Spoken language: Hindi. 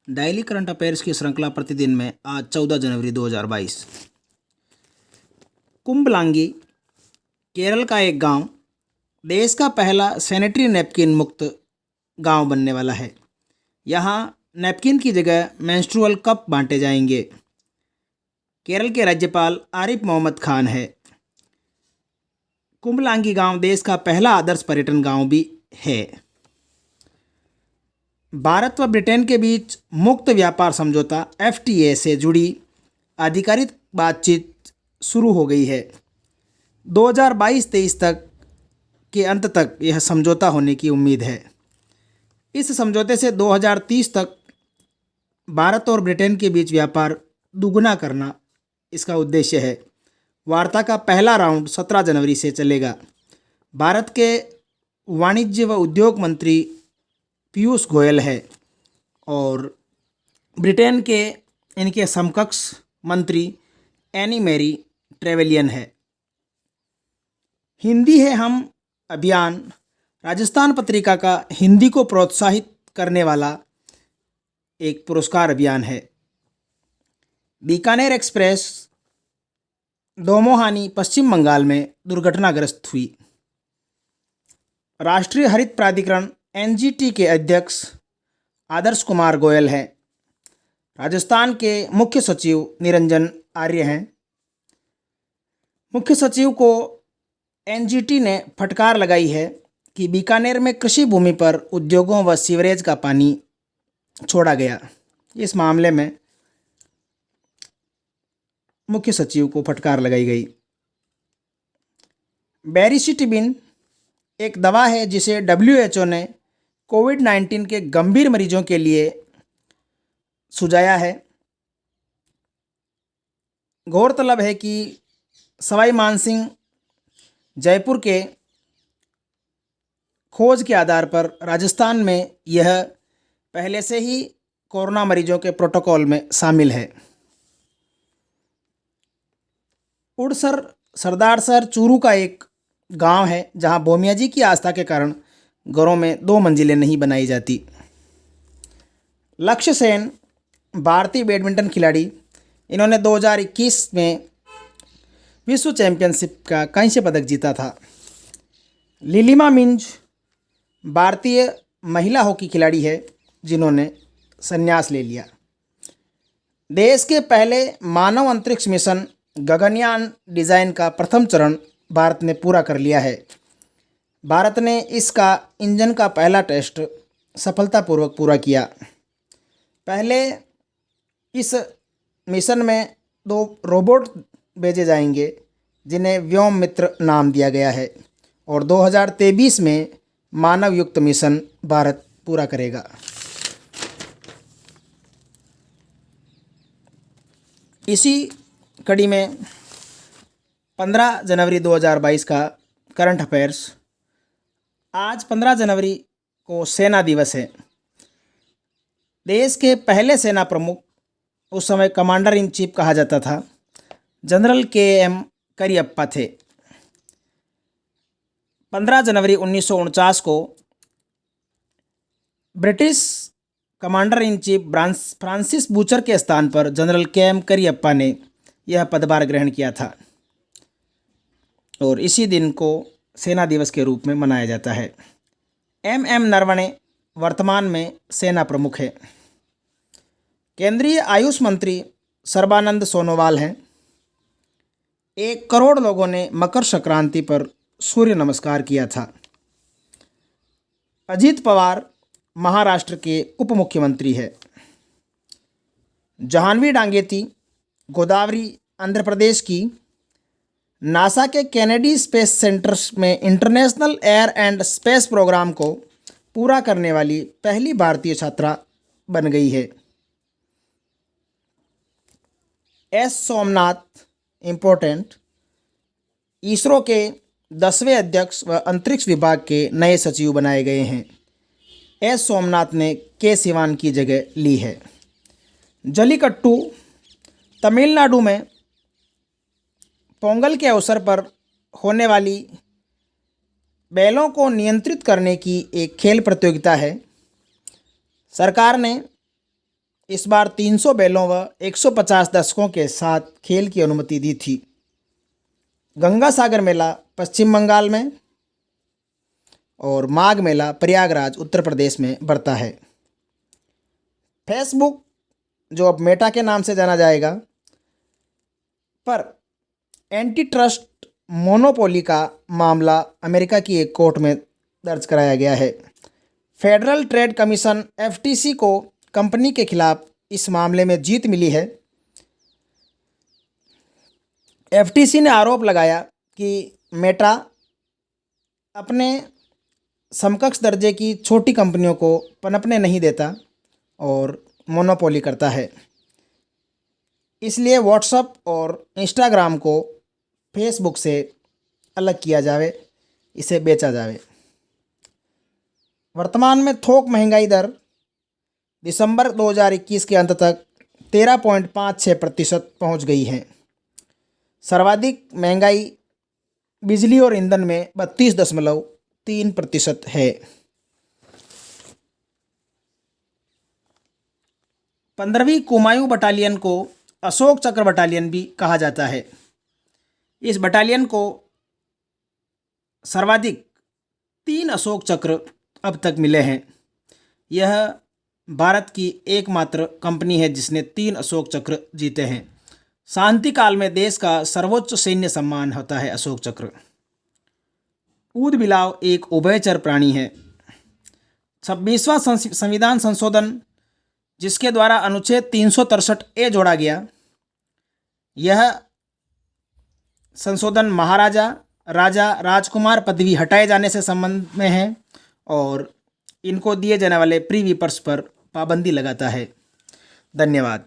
डेली करंट अफेयर्स की श्रृंखला प्रतिदिन में आज 14 जनवरी 2022। कुंबलांगी केरल का एक गांव देश का पहला सैनिटरी नैपकिन मुक्त गांव बनने वाला है। यहां नैपकिन की जगह मेंस्ट्रुअल कप बांटे जाएंगे। केरल के राज्यपाल आरिफ मोहम्मद खान है। कुंबलांगी गांव देश का पहला आदर्श पर्यटन गांव भी है। भारत व ब्रिटेन के बीच मुक्त व्यापार समझौता FTA से जुड़ी आधिकारिक बातचीत शुरू हो गई है। 2022-23 तक के अंत तक यह समझौता होने की उम्मीद है। इस समझौते से 2030 तक भारत और ब्रिटेन के बीच व्यापार दुगुना करना इसका उद्देश्य है। वार्ता का पहला राउंड 17 जनवरी से चलेगा। भारत के वाणिज्य व उद्योग मंत्री पीयूष गोयल है और ब्रिटेन के इनके समकक्ष मंत्री एनी मैरी ट्रेवेलियन है। हिंदी है हम अभियान राजस्थान पत्रिका का हिंदी को प्रोत्साहित करने वाला एक पुरस्कार अभियान है। बीकानेर एक्सप्रेस दोमोहानी पश्चिम बंगाल में दुर्घटनाग्रस्त हुई। राष्ट्रीय हरित प्राधिकरण NGT के अध्यक्ष आदर्श कुमार गोयल हैं। राजस्थान के मुख्य सचिव निरंजन आर्य हैं। मुख्य सचिव को NGT ने फटकार लगाई है कि बीकानेर में कृषि भूमि पर उद्योगों व सीवरेज का पानी छोड़ा गया। इस मामले में मुख्य सचिव को फटकार लगाई गई। बेरिसिटिबिन एक दवा है जिसे WHO ने कोविड-19 के गंभीर मरीजों के लिए सुझाया है। गौरतलब है कि सवाई मानसिंह जयपुर के खोज के आधार पर राजस्थान में यह पहले से ही कोरोना मरीजों के प्रोटोकॉल में शामिल है। उड़सर सरदारसर चूरू का एक गांव है जहां भोमिया जी की आस्था के कारण घरों में 2 मंजिलें नहीं बनाई जाती। लक्ष्य सेन भारतीय बैडमिंटन खिलाड़ी, इन्होंने 2021 में विश्व चैंपियनशिप का कांस्य पदक जीता था। लिलिमा मिंज भारतीय महिला हॉकी खिलाड़ी है जिन्होंने संन्यास ले लिया। देश के पहले मानव अंतरिक्ष मिशन गगनयान डिज़ाइन का प्रथम चरण भारत ने पूरा कर लिया है। भारत ने इसका इंजन का पहला टेस्ट सफलतापूर्वक पूरा किया। पहले इस मिशन में 2 रोबोट भेजे जाएंगे जिन्हें व्योम मित्र नाम दिया गया है और 2023 में मानव युक्त मिशन भारत पूरा करेगा। इसी कड़ी में 15 जनवरी 2022 का करंट अफेयर्स। आज 15 जनवरी को सेना दिवस है। देश के पहले सेना प्रमुख, उस समय कमांडर इन चीफ कहा जाता था, जनरल KM करियप्पा थे। 15 जनवरी 1949 को British commander in chief Francis butcher के स्थान पर जनरल KM करियप्पा ने यह पदभार ग्रहण किया था और इसी दिन को सेना दिवस के रूप में मनाया जाता है। MM नरवणे वर्तमान में सेना प्रमुख है। केंद्रीय आयुष मंत्री सर्बानंद सोनोवाल हैं। 1 करोड़ लोगों ने मकर संक्रांति पर सूर्य नमस्कार किया था। अजीत पवार महाराष्ट्र के उप मुख्यमंत्री है। जाह्नवी डांगेती गोदावरी आंध्र प्रदेश की नासा के कैनेडी स्पेस सेंटर में international air and space programme को पूरा करने वाली पहली भारतीय छात्रा बन गई है। S सोमनाथ इम्पोर्टेंट इसरो के 10वें अध्यक्ष व अंतरिक्ष विभाग के नए सचिव बनाए गए हैं। S सोमनाथ ने K सिवान की जगह ली है। जल्लीकट्टू तमिलनाडु में पोंगल के अवसर पर होने वाली बैलों को नियंत्रित करने की एक खेल प्रतियोगिता है। सरकार ने इस बार 300 बैलों व 150 दर्शकों के साथ खेल की अनुमति दी थी। गंगा सागर मेला पश्चिम बंगाल में और माघ मेला प्रयागराज उत्तर प्रदेश में बढ़ता है। फेसबुक, जो अब मेटा के नाम से जाना जाएगा, पर एंटी ट्रस्ट मोनोपोली का मामला अमेरिका की एक कोर्ट में दर्ज कराया गया है। फेडरल ट्रेड कमीशन FTC को कंपनी के खिलाफ इस मामले में जीत मिली है। FTC ने आरोप लगाया कि मेटा अपने समकक्ष दर्जे की छोटी कंपनियों को पनपने नहीं देता और मोनोपोली करता है। इसलिए व्हाट्सएप और इंस्टाग्राम को फेसबुक से अलग किया जावे, इसे बेचा जावे। वर्तमान में थोक महंगाई दर दिसंबर 2021 के अंत तक 13.56% पहुँच गई है। सर्वाधिक महंगाई बिजली और ईंधन में 32.3% है। 15वीं कुमायूं बटालियन को अशोक चक्र बटालियन भी कहा जाता है। इस बटालियन को सर्वाधिक 3 अशोक चक्र अब तक मिले हैं। यह भारत की एकमात्र कंपनी है जिसने 3 अशोक चक्र जीते हैं। शांति काल में देश का सर्वोच्च सैन्य सम्मान होता है अशोक चक्र। ऊद बिलाव एक उभयचर प्राणी है। 26वां संविधान संशोधन, जिसके द्वारा अनुच्छेद 363A जोड़ा गया, यह संशोधन महाराजा, राजा, राजकुमार पदवी हटाए जाने से संबंध में है और इनको दिए जाने वाले प्रीविपर्स पर पाबंदी लगाता है। धन्यवाद।